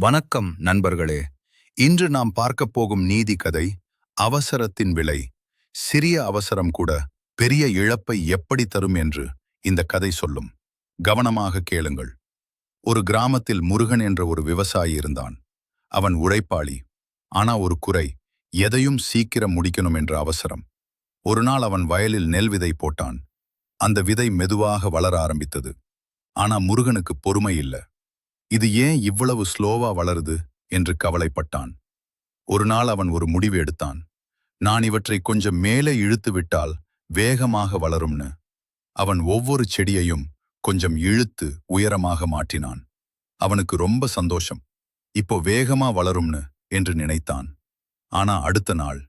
வணக்கம் நண்பர்களே. இன்று நாம் பார்க்கப் போகும் நீதி கதை அவசரத்தின் விலை. சிறிய அவசரம் கூட பெரிய இழப்பை எப்படி தரும் என்று இந்த கதை சொல்லும். கவனமாக கேளுங்கள். ஒரு கிராமத்தில் முருகன் என்ற ஒரு விவசாயி இருந்தான். அவன் உழைப்பாளி. ஆனா ஒரு குறை, எதையும் சீக்கிரம் முடிக்கணும் என்ற அவசரம். ஒரு நாள் அவன் வயலில் நெல் விதை போட்டான். அந்த விதை மெதுவாக வளர ஆரம்பித்தது. ஆனா முருகனுக்கு பொறுமை இல்ல. இது ஏன் இவ்வளவு ஸ்லோவா வளருது என்று கவலைப்பட்டான். ஒரு நாள் அவன் ஒரு முடிவு எடுத்தான். நான் இவற்றை கொஞ்சம் மேலே இழுத்து விட்டால் வேகமாக வளரும்னு. அவன் ஒவ்வொரு செடியையும் கொஞ்சம் இழுத்து உயரமாக மாற்றினான். அவனுக்கு ரொம்ப சந்தோஷம். இப்போ வேகமா வளரும்னு என்று நினைத்தான். ஆனா அடுத்த நாள்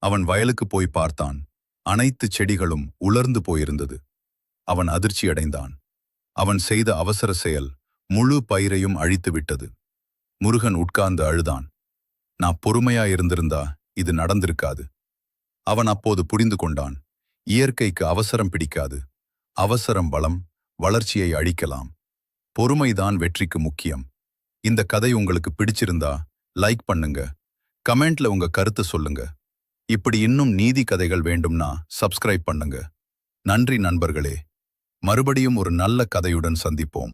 அவன் வயலுக்கு போய் பார்த்தான். அனைத்து செடிகளும் உலர்ந்து போயிருந்தது. அவன் அதிர்ச்சியடைந்தான். அவன் செய்த அவசர செயல் முழு பயிரையும் அழித்து விட்டது. முருகன் உட்கார்ந்து அழுதான். நான் பொறுமையா இருந்திருந்தா இது நடந்திருக்காது. அவன் அப்போது புரிந்து கொண்டான். இயற்கைக்கு அவசரம் பிடிக்காது. அவசரம் வளர்ச்சியை அழிக்கலாம். பொறுமைதான் வெற்றிக்கு முக்கியம். இந்த கதை உங்களுக்கு பிடிச்சிருந்தா லைக் பண்ணுங்க. கமெண்ட்ல உங்க கருத்து சொல்லுங்க. இப்படி இன்னும் நீதி கதைகள் வேண்டும்னா சப்ஸ்கிரைப் பண்ணுங்க. நன்றி நண்பர்களே. மறுபடியும் ஒரு நல்ல கதையுடன் சந்திப்போம்.